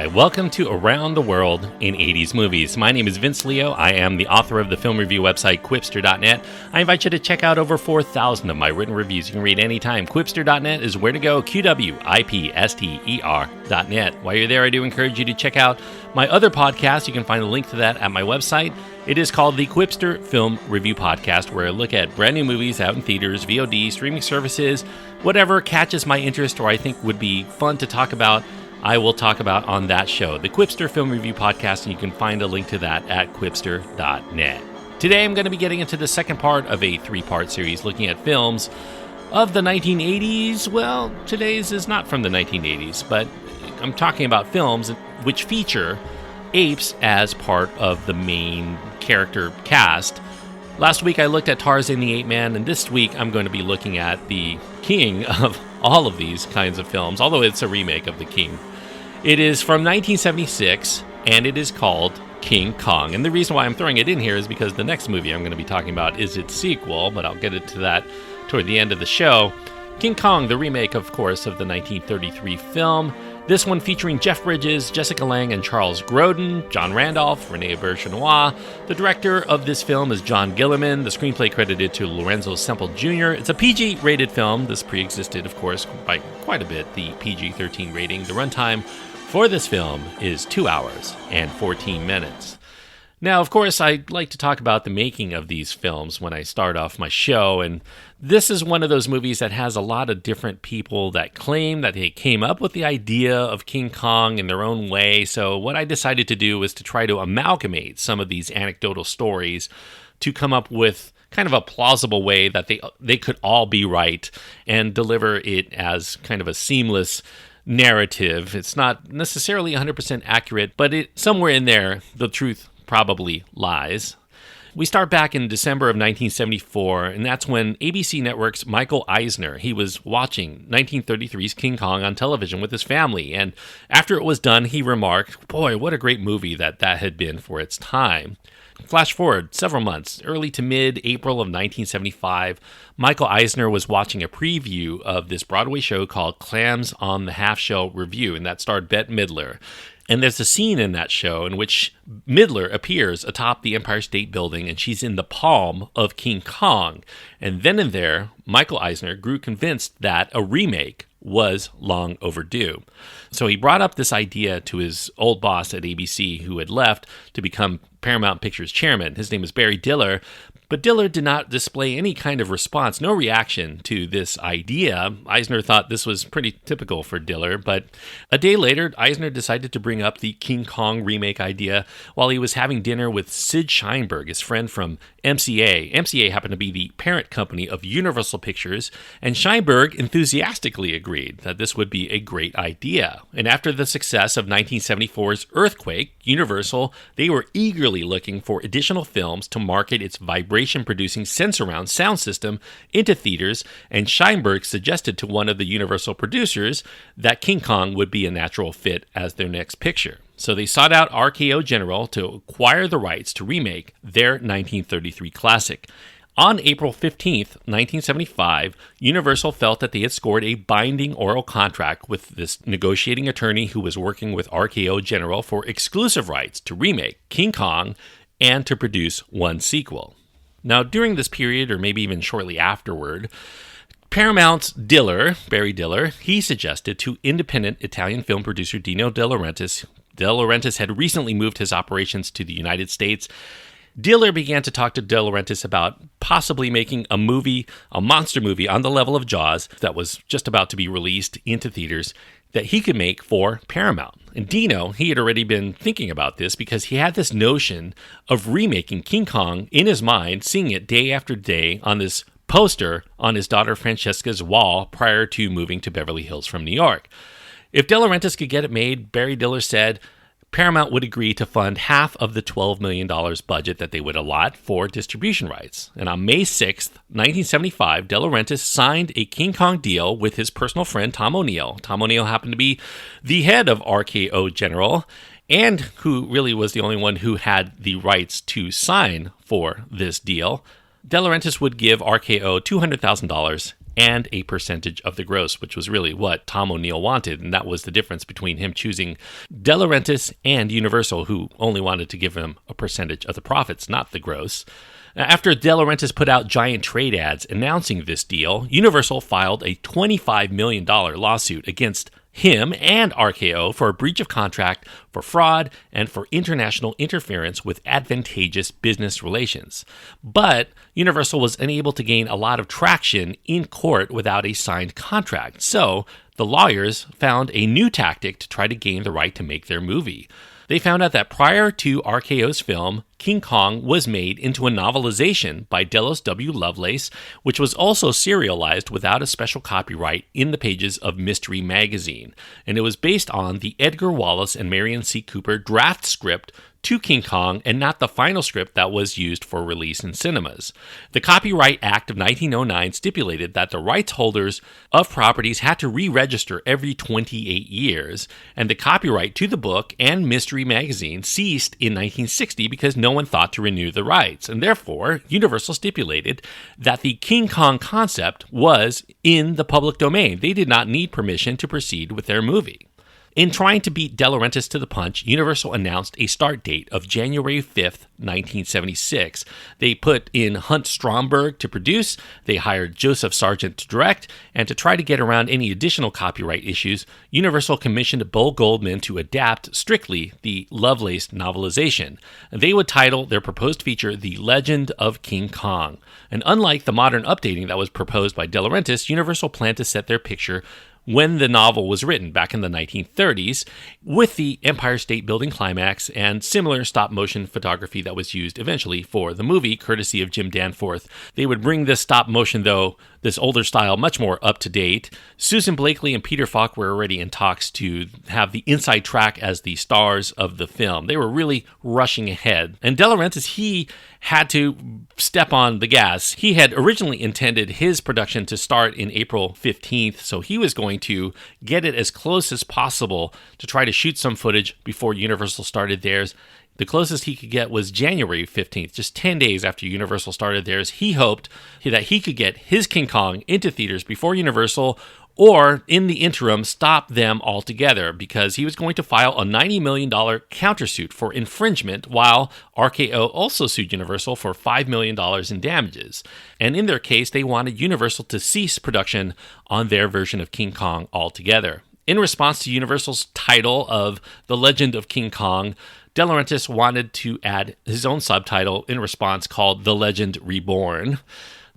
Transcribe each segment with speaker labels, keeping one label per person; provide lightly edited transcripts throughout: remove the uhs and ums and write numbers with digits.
Speaker 1: Hi, welcome to Around the World in 80s Movies. My name is Vince Leo. I am the author of the film review website Quipster.net. I invite you to check out over 4,000 of my written reviews. You can read anytime. Quipster.net is where to go, QWIPSTER.net. While you're there, I do encourage you to check out my other podcast. You can find a link to that at my website. It is called the Quipster Film Review Podcast, where I look at brand new movies out in theaters, VOD, streaming services, whatever catches my interest or I think would be fun to talk about, I will talk about on that show, the Quipster Film Review Podcast, and you can find a link to that at Quipster.net. Today I'm going to be getting into the second part of a three-part series looking at films of the 1980s. Well, today's is not from the 1980s, but I'm talking about films which feature apes as part of the main character cast. Last week I looked at Tarzan the Ape Man, and this week I'm going to be looking at the king of all of these kinds of films, although it's a remake of The King. It is from 1976, and it is called King Kong. And the reason why I'm throwing it in here is because the next movie I'm going to be talking about is its sequel, but I'll get into that toward the end of the show. King Kong, the remake, of course, of the 1933 film. This one featuring Jeff Bridges, Jessica Lange, and Charles Grodin, John Randolph, Rene Auberjonois. The director of this film is John Guillermin. The screenplay credited to Lorenzo Semple Jr. It's a PG-rated film. This pre-existed, of course, by quite a bit, the PG-13 rating. The runtime for this film is 2 hours and 14 minutes. Now, of course, I like to talk about the making of these films when I start off my show, and this is one of those movies that has a lot of different people that claim that they came up with the idea of King Kong in their own way. So what I decided to do was to try to amalgamate some of these anecdotal stories to come up with kind of a plausible way that they could all be right and deliver it as kind of a seamless narrative. It's not necessarily 100% accurate, but somewhere in there, the truth probably lies. We start back in December of 1974, and that's when ABC Network's Michael Eisner, he was watching 1933's King Kong on television with his family, and after it was done, he remarked, "Boy, what a great movie that had been for its time." Flash forward several months, early to mid-April of 1975, Michael Eisner was watching a preview of this Broadway show called Clams on the Half-Shell Review, and that starred Bette Midler. And there's a scene in that show in which Midler appears atop the Empire State Building, and she's in the palm of King Kong. And then and there, Michael Eisner grew convinced that a remake was long overdue. So he brought up this idea to his old boss at ABC, who had left to become Paramount Pictures chairman. His name is Barry Diller. But Diller did not display any kind of response, no reaction to this idea. Eisner thought this was pretty typical for Diller, but a day later, Eisner decided to bring up the King Kong remake idea while he was having dinner with Sid Sheinberg, his friend from MCA. MCA happened to be the parent company of Universal Pictures, and Sheinberg enthusiastically agreed that this would be a great idea. And after the success of 1974's Earthquake, Universal, they were eagerly looking for additional films to market its vibration-producing Sensurround sound system into theaters, and Sheinberg suggested to one of the Universal producers that King Kong would be a natural fit as their next picture. So they sought out RKO General to acquire the rights to remake their 1933 classic. On April 15th, 1975, Universal felt that they had scored a binding oral contract with this negotiating attorney who was working with RKO General for exclusive rights to remake King Kong and to produce one sequel. Now, during this period, or maybe even shortly afterward, Paramount's Diller, Barry Diller, he suggested to independent Italian film producer Dino De Laurentiis. De Laurentiis had recently moved his operations to the United States. Diller began to talk to De Laurentiis about possibly making a monster movie on the level of Jaws that was just about to be released into theaters that he could make for Paramount. And Dino, he had already been thinking about this because he had this notion of remaking King Kong in his mind, seeing it day after day on this poster on his daughter Francesca's wall prior to moving to Beverly Hills from New York. If De Laurentiis could get it made, Barry Diller said, Paramount would agree to fund half of the $12 million budget that they would allot for distribution rights. And on May 6th, 1975, De Laurentiis signed a King Kong deal with his personal friend Tom O'Neill. Tom O'Neill happened to be the head of RKO General, and who really was the only one who had the rights to sign for this deal. De Laurentiis would give RKO $200,000 and a percentage of the gross, which was really what Tom O'Neill wanted, and that was the difference between him choosing De Laurentiis and Universal, who only wanted to give him a percentage of the profits, not the gross. After De Laurentiis put out giant trade ads announcing this deal, Universal filed a $25 million lawsuit against him and RKO for a breach of contract, for fraud, and for international interference with advantageous business relations. But Universal was unable to gain a lot of traction in court without a signed contract. So the lawyers found a new tactic to try to gain the right to make their movie. They found out that prior to RKO's film, King Kong was made into a novelization by Delos W. Lovelace, which was also serialized without a special copyright in the pages of Mystery Magazine. And it was based on the Edgar Wallace and Marion C. Cooper draft script to King Kong and not the final script that was used for release in cinemas. The Copyright Act of 1909 stipulated that the rights holders of properties had to re-register every 28 years, and the copyright to the book and Mystery Magazine ceased in 1960 because no one thought to renew the rights, and therefore Universal stipulated that the King Kong concept was in the public domain. They did not need permission to proceed with their movie. In trying to beat De Laurentiis to the punch, Universal announced a start date of January 5th, 1976. They put in Hunt Stromberg to produce, they hired Joseph Sargent to direct, and to try to get around any additional copyright issues, Universal commissioned Bull Goldman to adapt strictly the Lovelace novelization. They would title their proposed feature The Legend of King Kong. And unlike the modern updating that was proposed by De Laurentiis, Universal planned to set their picture when the novel was written back in the 1930s, with the Empire State Building climax and similar stop-motion photography that was used eventually for the movie, courtesy of Jim Danforth. They would bring this stop-motion, though, this older style, much more up-to-date. Susan Blakely and Peter Falk were already in talks to have the inside track as the stars of the film. They were really rushing ahead. And De Laurentiis, he had to step on the gas. He had originally intended his production to start in April 15th, so he was going to get it as close as possible to try to shoot some footage before Universal started theirs. The closest he could get was January 15th, just 10 days after Universal started theirs. He hoped that he could get his King Kong into theaters before Universal, or in the interim stop them altogether, because he was going to file a $90 million countersuit for infringement, while RKO also sued Universal for $5 million in damages. And in their case, they wanted Universal to cease production on their version of King Kong altogether. In response to Universal's title of The Legend of King Kong, De Laurentiis wanted to add his own subtitle in response called The Legend Reborn.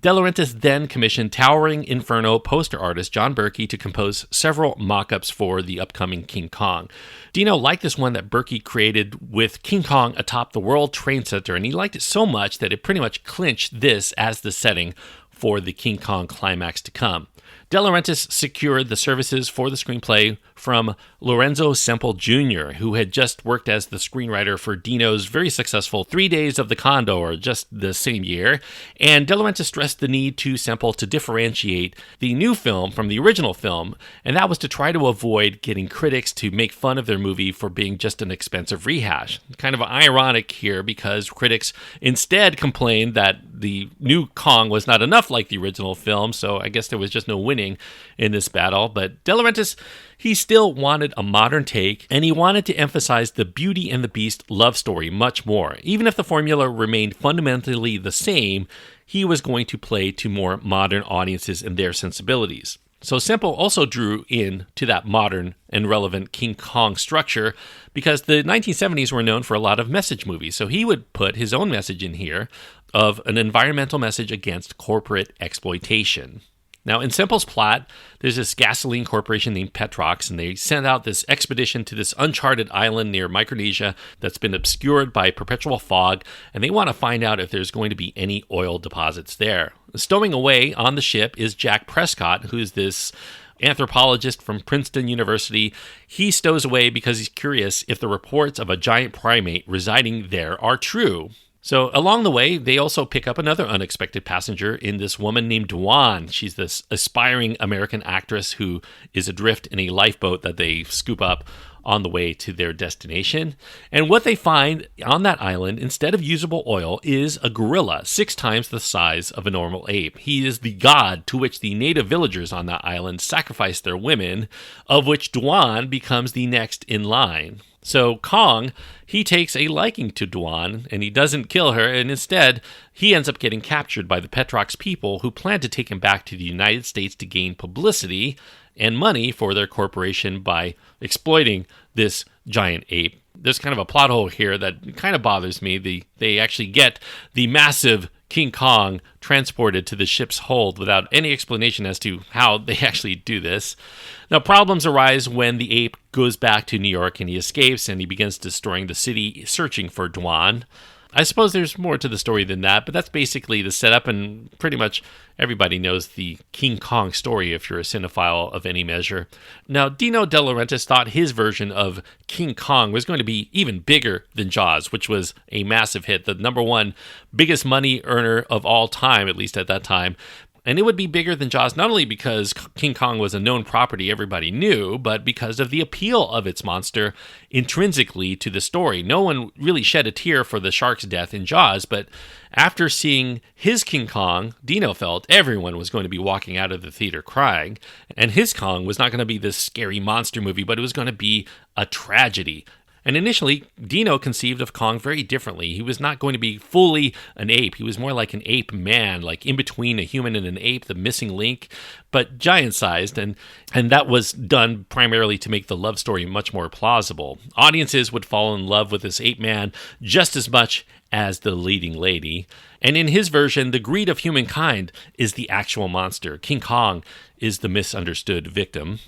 Speaker 1: De Laurentiis then commissioned Towering Inferno poster artist John Berkey to compose several mock-ups for the upcoming King Kong. Dino liked this one that Berkey created with King Kong atop the World Trade Center, and he liked it so much that it pretty much clinched this as the setting for the King Kong climax to come. De Laurentiis secured the services for the screenplay from Lorenzo Semple Jr., who had just worked as the screenwriter for Dino's very successful 3 Days of the Condor just the same year, and De Laurentiis stressed the need to Semple to differentiate the new film from the original film, and that was to try to avoid getting critics to make fun of their movie for being just an expensive rehash. Kind of ironic here, because critics instead complained that the new Kong was not enough like the original film, so I guess there was just no winning in this battle. But De Laurentiis, he still wanted a modern take, and he wanted to emphasize the Beauty and the Beast love story much more. Even if the formula remained fundamentally the same, he was going to play to more modern audiences and their sensibilities. So Semple also drew in to that modern and relevant King Kong structure, because the 1970s were known for a lot of message movies. So he would put his own message in here of an environmental message against corporate exploitation. Now, in Semple's plot, there's this gasoline corporation named Petrox, and they send out this expedition to this uncharted island near Micronesia that's been obscured by perpetual fog, and they want to find out if there's going to be any oil deposits there. Stowing away on the ship is Jack Prescott, who's this anthropologist from Princeton University. He stows away because he's curious if the reports of a giant primate residing there are true. So along the way, they also pick up another unexpected passenger in this woman named Dwan. She's this aspiring American actress who is adrift in a lifeboat that they scoop up on the way to their destination. And what they find on that island, instead of usable oil, is a gorilla 6 times the size of a normal ape. He is the god to which the native villagers on that island sacrifice their women, of which Dwan becomes the next in line. So Kong, he takes a liking to Dwan, and he doesn't kill her, and instead, he ends up getting captured by the Petrox people, who plan to take him back to the United States to gain publicity and money for their corporation by exploiting this giant ape. There's kind of a plot hole here that kind of bothers me. They actually get the massive King Kong transported to the ship's hold without any explanation as to how they actually do this. Now, problems arise when the ape goes back to New York and he escapes and he begins destroying the city, searching for Dwan. I suppose there's more to the story than that, but that's basically the setup, and pretty much everybody knows the King Kong story if you're a cinephile of any measure. Now, Dino De Laurentiis thought his version of King Kong was going to be even bigger than Jaws, which was a massive hit, the number one biggest money earner of all time, at least at that time. And it would be bigger than Jaws, not only because King Kong was a known property everybody knew, but because of the appeal of its monster intrinsically to the story. No one really shed a tear for the shark's death in Jaws, but after seeing his King Kong, Dino felt everyone was going to be walking out of the theater crying. And his Kong was not going to be this scary monster movie, but it was going to be a tragedy. And initially, Dino conceived of Kong very differently. He was not going to be fully an ape. He was more like an ape man, like in between a human and an ape, the missing link, but giant-sized. And that was done primarily to make the love story much more plausible. Audiences would fall in love with this ape man just as much as the leading lady. And in his version, the greed of humankind is the actual monster. King Kong is the misunderstood victim.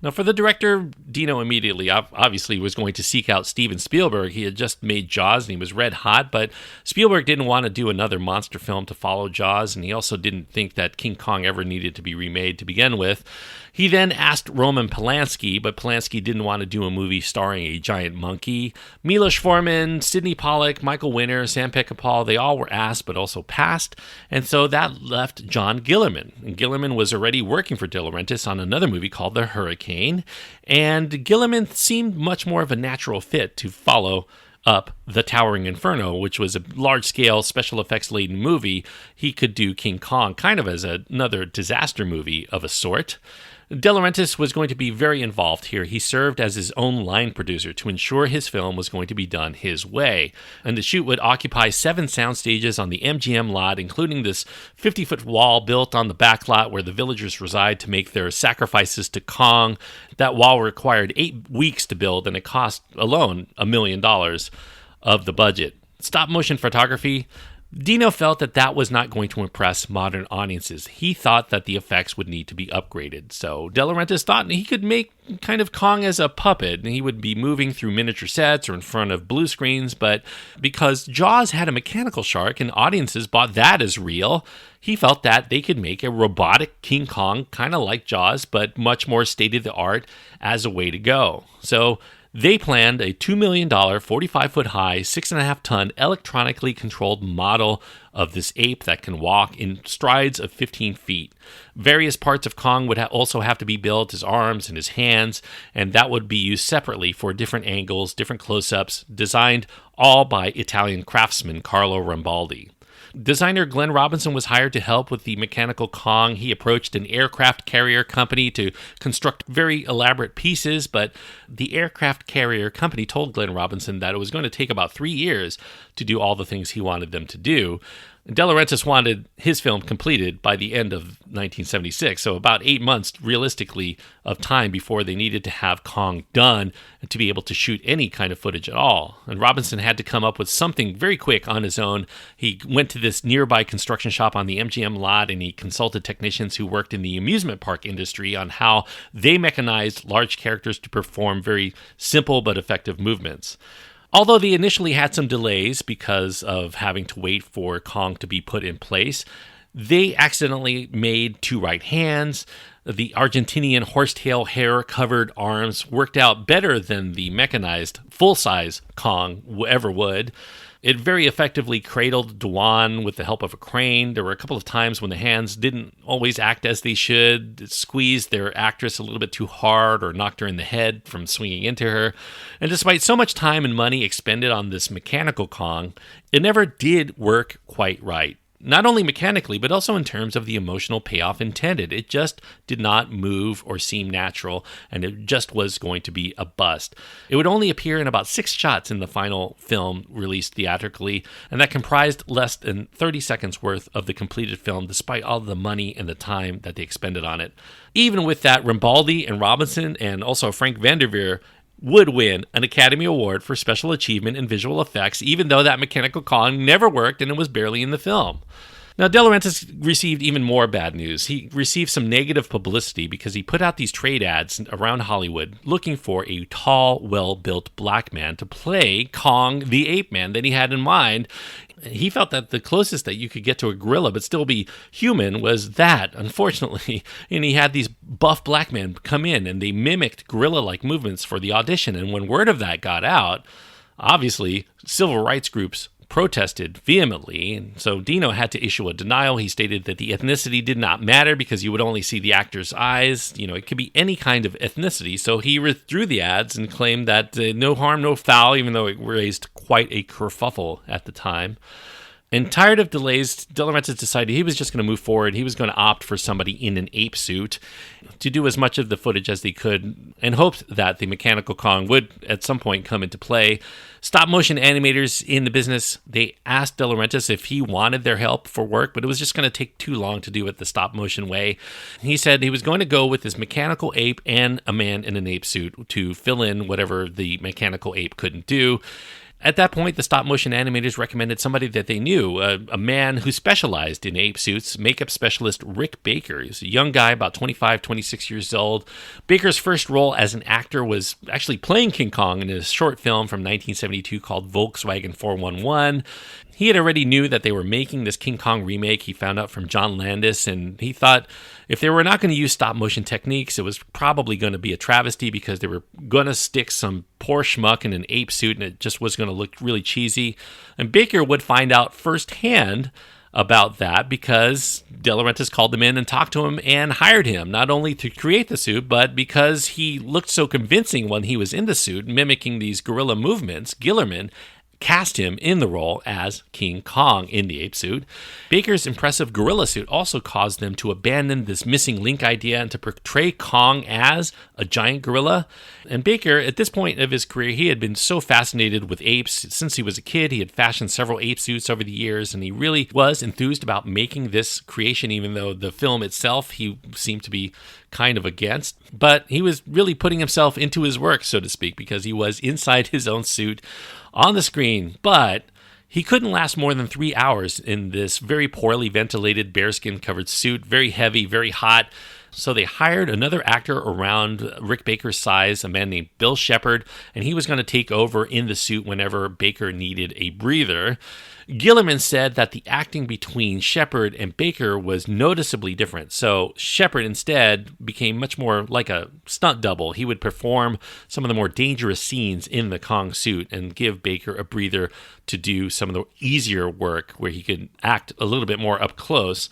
Speaker 1: Now, for the director, Dino immediately obviously was going to seek out Steven Spielberg. He had just made Jaws and he was red hot, but Spielberg didn't want to do another monster film to follow Jaws, and he also didn't think that King Kong ever needed to be remade to begin with. He then asked Roman Polanski, but Polanski didn't want to do a movie starring a giant monkey. Milos Forman, Sidney Pollack, Michael Winner, Sam Peckinpah, they all were asked but also passed, and so that left John Guillermin. And Guillermin was already working for De Laurentiis on another movie called The Hurricane, and Guillermin seemed much more of a natural fit to follow up The Towering Inferno, which was a large-scale special effects-laden movie. He could do King Kong kind of as another disaster movie of a sort. De Laurentiis was going to be very involved here. He served as his own line producer to ensure his film was going to be done his way. And the shoot would occupy 7 sound stages on the MGM lot, including this 50-foot wall built on the back lot where the villagers reside to make their sacrifices to Kong. That wall required 8 weeks to build, and it cost alone $1 million of the budget. Stop motion photography. Dino felt that was not going to impress modern audiences. He thought that the effects would need to be upgraded. So De Laurentiis thought he could make kind of Kong as a puppet, and he would be moving through miniature sets or in front of blue screens, but because Jaws had a mechanical shark and audiences bought that as real, he felt that they could make a robotic King Kong kind of like Jaws, but much more state-of-the-art as a way to go. So they planned a $2 million, 45-foot-high, 6.5-ton electronically controlled model of this ape that can walk in strides of 15 feet. Various parts of Kong would also have to be built, his arms and his hands, and that would be used separately for different angles, different close-ups, designed all by Italian craftsman Carlo Rambaldi. Designer Glenn Robinson was hired to help with the mechanical Kong. He approached an aircraft carrier company to construct very elaborate pieces, but the aircraft carrier company told Glenn Robinson that it was going to take about 3 years to do all the things he wanted them to do. De Laurentiis wanted his film completed by the end of 1976, so about 8 months, realistically, of time before they needed to have Kong done to be able to shoot any kind of footage at all. And Robinson had to come up with something very quick on his own. He went to this nearby construction shop on the MGM lot, and he consulted technicians who worked in the amusement park industry on how they mechanized large characters to perform very simple but effective movements. Although they initially had some delays because of having to wait for Kong to be put in place, they accidentally made 2 right hands. The Argentinian horsetail hair-covered arms worked out better than the mechanized full-size Kong ever would. It very effectively cradled Dwan with the help of a crane. There were a couple of times when the hands didn't always act as they should. It squeezed their actress a little bit too hard or knocked her in the head from swinging into her. And despite so much time and money expended on this mechanical Kong, it never did work quite right. Not only mechanically, but also in terms of the emotional payoff intended. It just did not move or seem natural, and it just was going to be a bust. It would only appear in about 6 shots in the final film released theatrically, and that comprised less than 30 seconds worth of the completed film, despite all the money and the time that they expended on it. Even with that, Rambaldi and Robinson and also Frank Vanderveer would win an Academy Award for Special Achievement in Visual Effects, even though that mechanical Kong never worked and it was barely in the film. Now, De Laurentiis received even more bad news. He received some negative publicity because he put out these trade ads around Hollywood looking for a tall, well-built black man to play Kong the Ape Man that he had in mind. He felt that the closest that you could get to a gorilla but still be human was that, unfortunately. And he had these buff black men come in and they mimicked gorilla-like movements for the audition. And when word of that got out, obviously, civil rights groups protested vehemently, and so Dino had to issue a denial. He stated that the ethnicity did not matter because you would only see the actor's eyes. It could be any kind of ethnicity. So he withdrew the ads and claimed that no harm, no foul, even though it raised quite a kerfuffle at the time. And tired of delays, De Laurentiis decided he was just going to move forward. He was going to opt for somebody in an ape suit to do as much of the footage as they could and hoped that the mechanical Kong would at some point come into play. Stop-motion animators in the business, they asked De Laurentiis if he wanted their help for work, but it was just going to take too long to do it the stop-motion way. He said he was going to go with this mechanical ape and a man in an ape suit to fill in whatever the mechanical ape couldn't do. At that point, the stop-motion animators recommended somebody that they knew, a man who specialized in ape suits, makeup specialist Rick Baker. He's a young guy, about 25, 26 years old. Baker's first role as an actor was actually playing King Kong in a short film from 1972 called Volkswagen 411. He had already knew that they were making this King Kong remake. He found out from John Landis, and he thought if they were not going to use stop-motion techniques, it was probably going to be a travesty because they were going to stick some poor schmuck in an ape suit, and it just was going to look really cheesy. And Baker would find out firsthand about that because De Laurentiis called him in and talked to him and hired him, not only to create the suit, but because he looked so convincing when he was in the suit, mimicking these gorilla movements. Guillermin cast him in the role as King Kong in the ape suit. Baker's impressive gorilla suit also caused them to abandon this missing link idea and to portray Kong as a giant gorilla. And Baker, at this point of his career, he had been so fascinated with apes since he was a kid. He had fashioned several ape suits over the years, and he really was enthused about making this creation, even though the film itself he seemed to be kind of against. But he was really putting himself into his work, so to speak, because he was inside his own suit on the screen. But he couldn't last more than 3 hours in this very poorly ventilated bearskin covered suit, very heavy, very hot. So they hired another actor around Rick Baker's size, a man named Bill Shepard, and he was going to take over in the suit whenever Baker needed a breather. Guillermin said that the acting between Shepard and Baker was noticeably different. So Shepard instead became much more like a stunt double. He would perform some of the more dangerous scenes in the Kong suit and give Baker a breather to do some of the easier work where he could act a little bit more up close.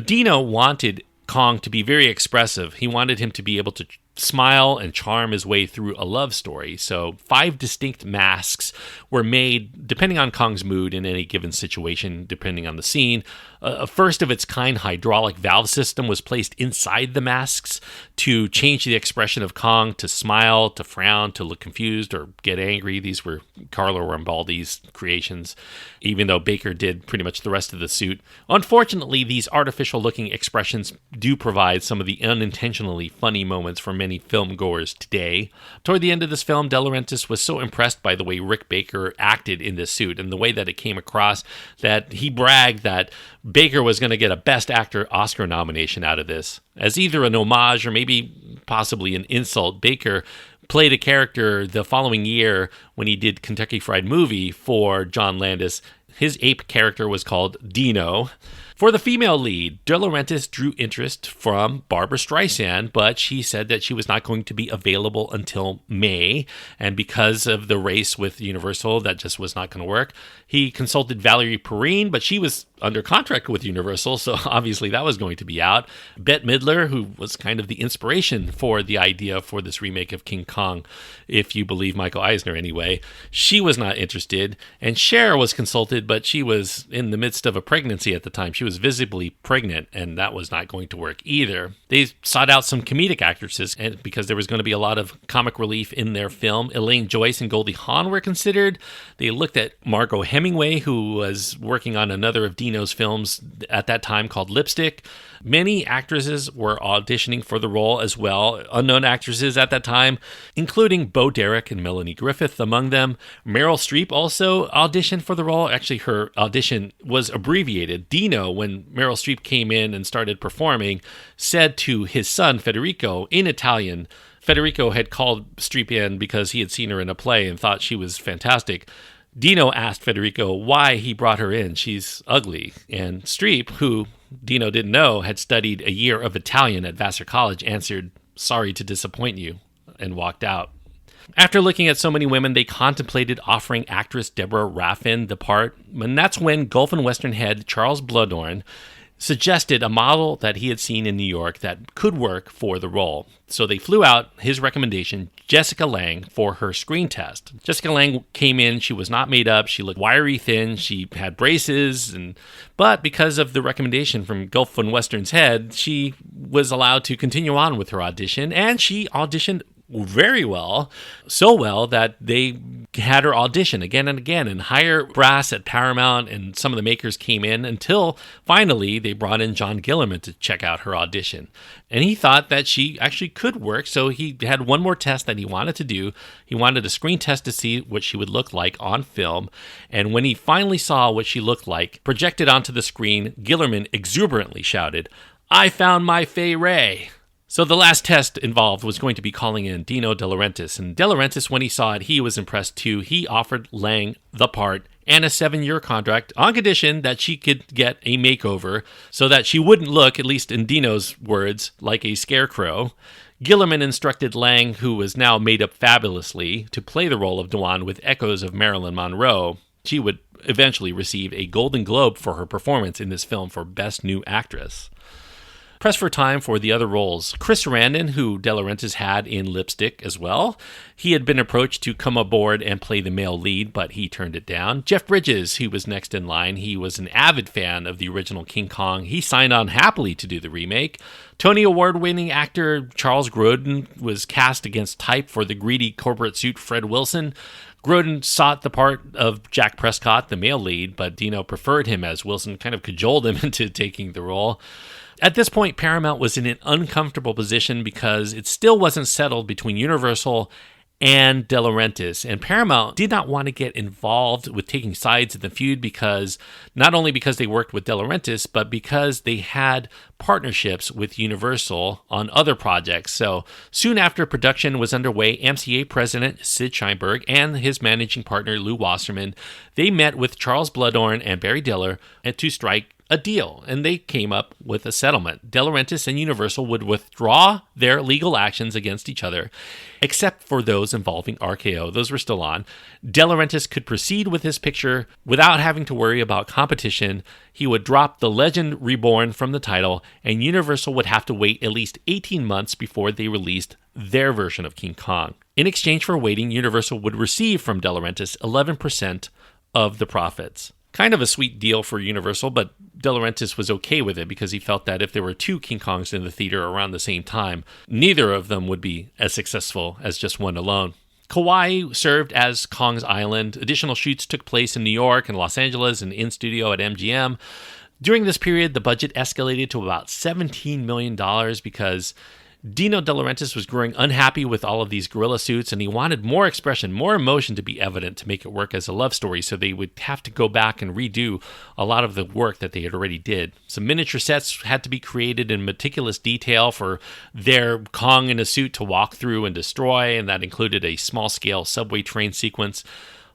Speaker 1: Dino wanted Kong to be very expressive. He wanted him to be able to smile and charm his way through a love story. So 5 distinct masks were made depending on Kong's mood in any given situation, depending on the scene. A first-of-its-kind hydraulic valve system was placed inside the masks to change the expression of Kong to smile, to frown, to look confused, or get angry. These were Carlo Rambaldi's creations, even though Baker did pretty much the rest of the suit. Unfortunately, these artificial-looking expressions do provide some of the unintentionally funny moments for many filmgoers today. Toward the end of this film, De Laurentiis was so impressed by the way Rick Baker acted in this suit and the way that it came across that he bragged that Baker was going to get a Best Actor Oscar nomination out of this. As either an homage or maybe possibly an insult, Baker played a character the following year when he did Kentucky Fried Movie for John Landis. His ape character was called Dino. For the female lead, De Laurentiis drew interest from Barbra Streisand, but she said that she was not going to be available until May, and because of the race with Universal, that just was not going to work. He consulted Valerie Perrine, but she was under contract with Universal, so obviously that was going to be out. Bette Midler, who was kind of the inspiration for the idea for this remake of King Kong, if you believe Michael Eisner anyway, she was not interested. And Cher was consulted, but she was in the midst of a pregnancy at the time. She was visibly pregnant, and that was not going to work either. They sought out some comedic actresses, and because there was going to be a lot of comic relief in their film. Elaine Joyce and Goldie Hawn were considered. They looked at Margot Hemingway, who was working on another of Dino's films at that time called Lipstick. Many actresses were auditioning for the role as well, unknown actresses at that time, including Bo Derek and Melanie Griffith among them. Meryl Streep also auditioned for the role. Actually, her audition was abbreviated. Dino, when Meryl Streep came in and started performing, said to his son, Federico, in Italian. Federico had called Streep in because he had seen her in a play and thought she was fantastic. Dino asked Federico why he brought her in. She's ugly. And Streep, who Dino didn't know had studied a year of Italian at Vassar College, answered, "Sorry to disappoint you," and walked out. After looking at so many women, they contemplated offering actress Deborah Raffin the part, and that's when Gulf and Western head Charles Bluhdorn suggested a model that he had seen in New York that could work for the role. So they flew out his recommendation, Jessica Lange, for her screen test. Jessica Lange came in. She was not made up. She looked wiry thin. She had braces. But because of the recommendation from Gulf and Western's head, she was allowed to continue on with her audition. And she auditioned very well, so well that they had her audition again and again, and hire brass at Paramount, and some of the makers came in until finally they brought in John Guillermin to check out her audition. And he thought that she actually could work, so he had one more test that he wanted to do. He wanted a screen test to see what she would look like on film, and when he finally saw what she looked like projected onto the screen, Guillermin exuberantly shouted, "I found my Fay Ray!" So the last test involved was going to be calling in Dino De Laurentiis. And De Laurentiis, when he saw it, he was impressed too. He offered Lange the part and a 7-year contract on condition that she could get a makeover so that she wouldn't look, at least in Dino's words, like a scarecrow. Guillermin instructed Lange, who was now made up fabulously, to play the role of Dwan with echoes of Marilyn Monroe. She would eventually receive a Golden Globe for her performance in this film for Best New Actress. Pressed for time for the other roles. Chris Sarandon, who De Laurentiis had in Lipstick as well. He had been approached to come aboard and play the male lead, but he turned it down. Jeff Bridges, who was next in line, he was an avid fan of the original King Kong. He signed on happily to do the remake. Tony Award-winning actor Charles Grodin was cast against type for the greedy corporate suit Fred Wilson. Grodin sought the part of Jack Prescott, the male lead, but Dino preferred him as Wilson kind of cajoled him into taking the role. At this point, Paramount was in an uncomfortable position because it still wasn't settled between Universal and De Laurentiis. And Paramount did not want to get involved with taking sides in the feud because not only because they worked with De Laurentiis, but because they had partnerships with Universal on other projects. So soon after production was underway, MCA president Sid Sheinberg and his managing partner Lou Wasserman, they met with Charles Bluhdorn and Barry Diller to strike a deal, and they came up with a settlement. De Laurentiis and Universal would withdraw their legal actions against each other, except for those involving RKO. Those were still on. De Laurentiis could proceed with his picture without having to worry about competition. He would drop The Legend Reborn from the title, and Universal would have to wait at least 18 months before they released their version of King Kong. In exchange for waiting, Universal would receive from De Laurentiis 11% of the profits. Kind of a sweet deal for Universal, but De Laurentiis was okay with it because he felt that if there were 2 King Kongs in the theater around the same time, neither of them would be as successful as just one alone. Kauai served as Kong's Island. Additional shoots took place in New York and Los Angeles and in studio at MGM. During this period, the budget escalated to about $17 million because Dino De Laurentiis was growing unhappy with all of these gorilla suits, and he wanted more expression, more emotion to be evident to make it work as a love story, so they would have to go back and redo a lot of the work that they had already did. Some miniature sets had to be created in meticulous detail for their Kong in a suit to walk through and destroy, and that included a small-scale subway train sequence.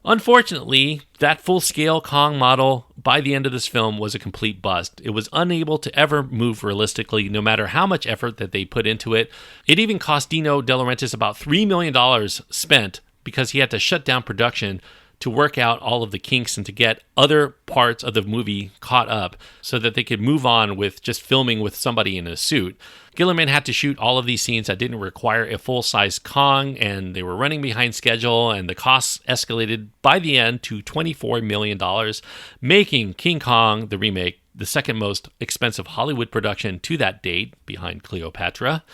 Speaker 1: Unfortunately, that full-scale Kong model by the end of this film was a complete bust. It was unable to ever move realistically, no matter how much effort that they put into it. It even cost Dino De Laurentiis about $3 million spent because he had to shut down production to work out all of the kinks and to get other parts of the movie caught up so that they could move on with just filming with somebody in a suit. Guillermin had to shoot all of these scenes that didn't require a full-size Kong, and they were running behind schedule, and the costs escalated by the end to $24 million, making King Kong, the remake, the second most expensive Hollywood production to that date, behind Cleopatra.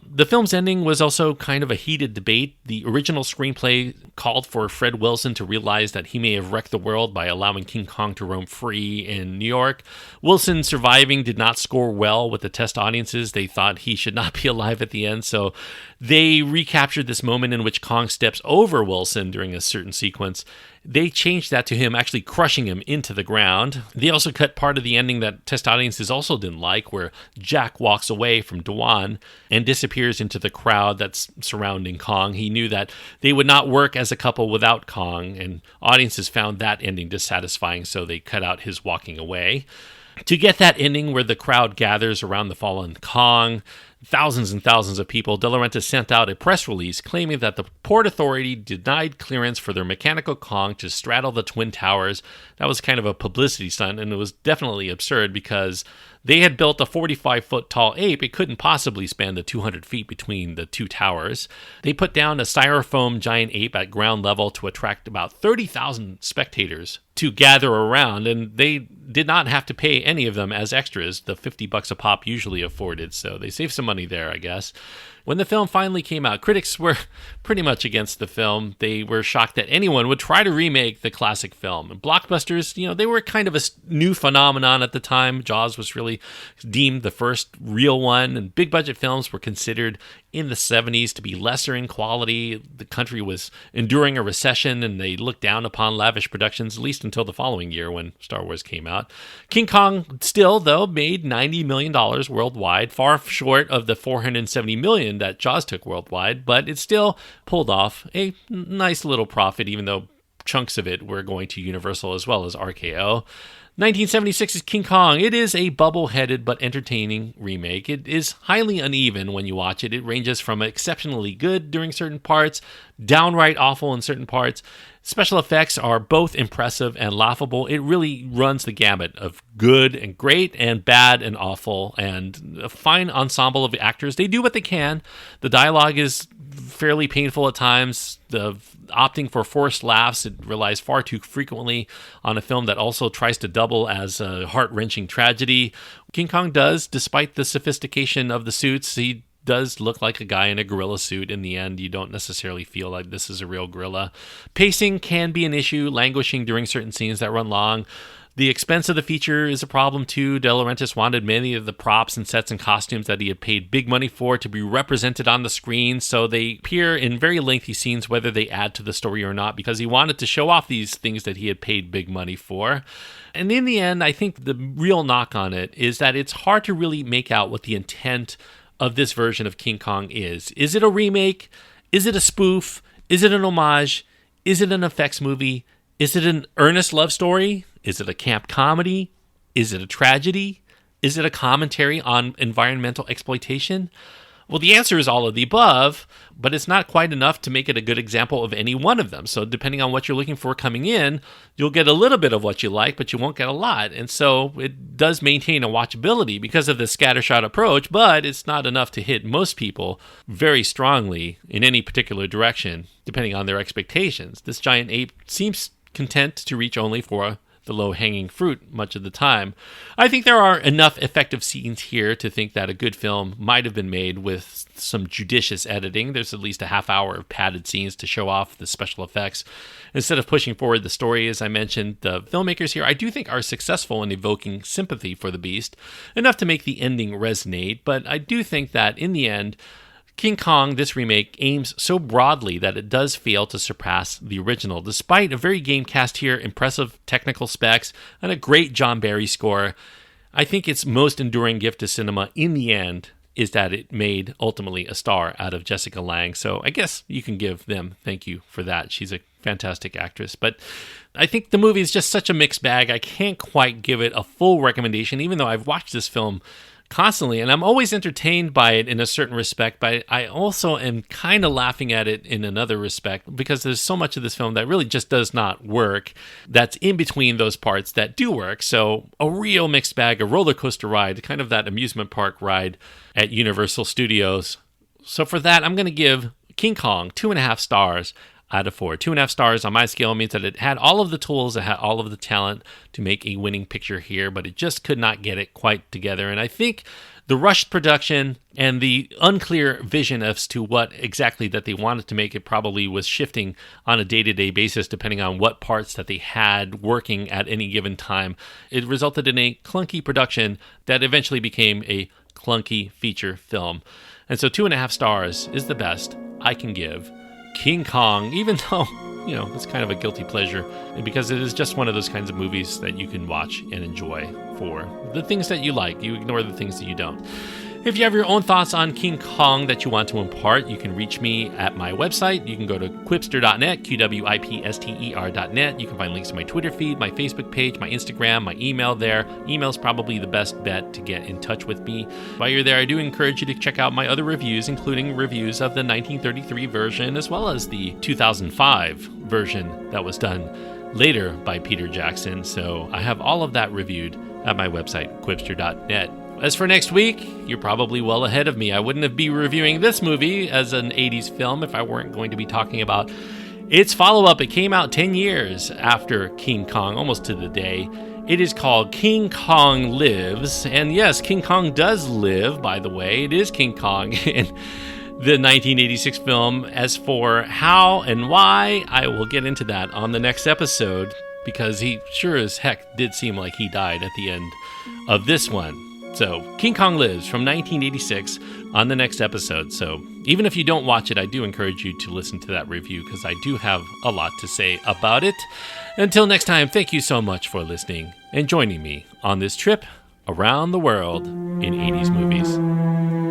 Speaker 1: The film's ending was also kind of a heated debate. The original screenplay called for Fred Wilson to realize that he may have wrecked the world by allowing King Kong to roam free in New York. Wilson surviving did not score well with the test audiences. They thought he should not be alive at the end, so they recaptured this moment in which Kong steps over Wilson during a certain sequence. They changed that to him actually crushing him into the ground. They also cut part of the ending that test audiences also didn't like, where Jack walks away from Dwan and disappears into the crowd that's surrounding Kong. He knew that they would not work as a couple without Kong, and audiences found that ending dissatisfying, so they cut out his walking away. To get that ending where the crowd gathers around the fallen Kong, thousands and thousands of people, De Laurentiis sent out a press release claiming that the Port Authority denied clearance for their mechanical Kong to straddle the Twin Towers. That was kind of a publicity stunt, and it was definitely absurd because they had built a 45-foot tall ape. It couldn't possibly span the 200 feet between the two towers. They put down a styrofoam giant ape at ground level to attract about 30,000 spectators to gather around, and they did not have to pay any of them as extras, the $50 a pop usually afforded, so they saved some money there, I guess. When the film finally came out, critics were pretty much against the film. They were shocked that anyone would try to remake the classic film. And blockbusters, they were kind of a new phenomenon at the time. Jaws was really deemed the first real one, and big budget films were considered in the 70s to be lesser in quality. The country was enduring a recession, and they looked down upon lavish productions, at least until the following year when Star Wars came out. King Kong still, though, made $90 million worldwide, far short of the $470 million that Jaws took worldwide, but it still pulled off a nice little profit, even though chunks of it were going to Universal as well as RKO. 1976's King Kong. It is a bubble-headed but entertaining remake. It is highly uneven when you watch it. It ranges from exceptionally good during certain parts, downright awful in certain parts. Special effects are both impressive and laughable. It really runs the gamut of good and great and bad and awful, and a fine ensemble of actors. They do what they can. The dialogue is fairly painful at times. The opting for forced laughs, it relies far too frequently on a film that also tries to double as a heart-wrenching tragedy. King Kong does, despite the sophistication of the suits, he does look like a guy in a gorilla suit. In the end, you don't necessarily feel like this is a real gorilla. Pacing can be an issue, languishing during certain scenes that run long. The expense of the feature is a problem too. De Laurentiis wanted many of the props and sets and costumes that he had paid big money for to be represented on the screen, so they appear in very lengthy scenes whether they add to the story or not, because he wanted to show off these things that he had paid big money for. And in the end, I think the real knock on it is that it's hard to really make out what the intent of this version of King Kong is. Is it a remake? Is it a spoof? Is it an homage? Is it an effects movie? Is it an earnest love story? Is it a camp comedy? Is it a tragedy? Is it a commentary on environmental exploitation? Well, the answer is all of the above, but it's not quite enough to make it a good example of any one of them. So depending on what you're looking for coming in, you'll get a little bit of what you like, but you won't get a lot. And so it does maintain a watchability because of the scattershot approach, but it's not enough to hit most people very strongly in any particular direction, depending on their expectations. This giant ape seems content to reach only for the low-hanging fruit much of the time. I think there are enough effective scenes here to think that a good film might have been made with some judicious editing. There's at least a half hour of padded scenes to show off the special effects. Instead of pushing forward the story, as I mentioned, the filmmakers here, I do think, are successful in evoking sympathy for the beast, enough to make the ending resonate, but I do think that in the end, King Kong, this remake, aims so broadly that it does fail to surpass the original. Despite a very game cast here, impressive technical specs, and a great John Barry score, I think its most enduring gift to cinema in the end is that it made ultimately a star out of Jessica Lange. So I guess you can give them thank you for that. She's a fantastic actress. But I think the movie is just such a mixed bag. I can't quite give it a full recommendation, even though I've watched this film constantly, and I'm always entertained by it in a certain respect, but I also am kind of laughing at it in another respect, because there's so much of this film that really just does not work, that's in between those parts that do work. So a real mixed bag, a roller coaster ride, kind of that amusement park ride at Universal Studios. So for that, I'm going to give King Kong 2.5 stars out of 4. 2.5 stars on my scale means that it had all of the tools, it had all of the talent to make a winning picture here, but it just could not get it quite together. And I think the rushed production and the unclear vision as to what exactly that they wanted to make it probably was shifting on a day-to-day basis depending on what parts that they had working at any given time. It resulted in a clunky production that eventually became a clunky feature film. And so 2.5 stars is the best I can give King Kong, even though, it's kind of a guilty pleasure, because it is just one of those kinds of movies that you can watch and enjoy for the things that you like. You ignore the things that you don't. If you have your own thoughts on King Kong that you want to impart, you can reach me at my website. You can go to quipster.net, QWIPSTER.net. You can find links to my Twitter feed, my Facebook page, my Instagram, my email there. Email's probably the best bet to get in touch with me. While you're there, I do encourage you to check out my other reviews, including reviews of the 1933 version, as well as the 2005 version that was done later by Peter Jackson. So I have all of that reviewed at my website, quipster.net. As for next week, you're probably well ahead of me. I wouldn't be reviewing this movie as an 80s film if I weren't going to be talking about its follow-up. It came out 10 years after King Kong, almost to the day. It is called King Kong Lives. And yes, King Kong does live, by the way. It is King Kong in the 1986 film. As for how and why, I will get into that on the next episode, because he sure as heck did seem like he died at the end of this one. So, King Kong Lives from 1986 on the next episode. So, even if you don't watch it, I do encourage you to listen to that review, because I do have a lot to say about it. Until next time, thank you so much for listening and joining me on this trip around the world in 80s movies.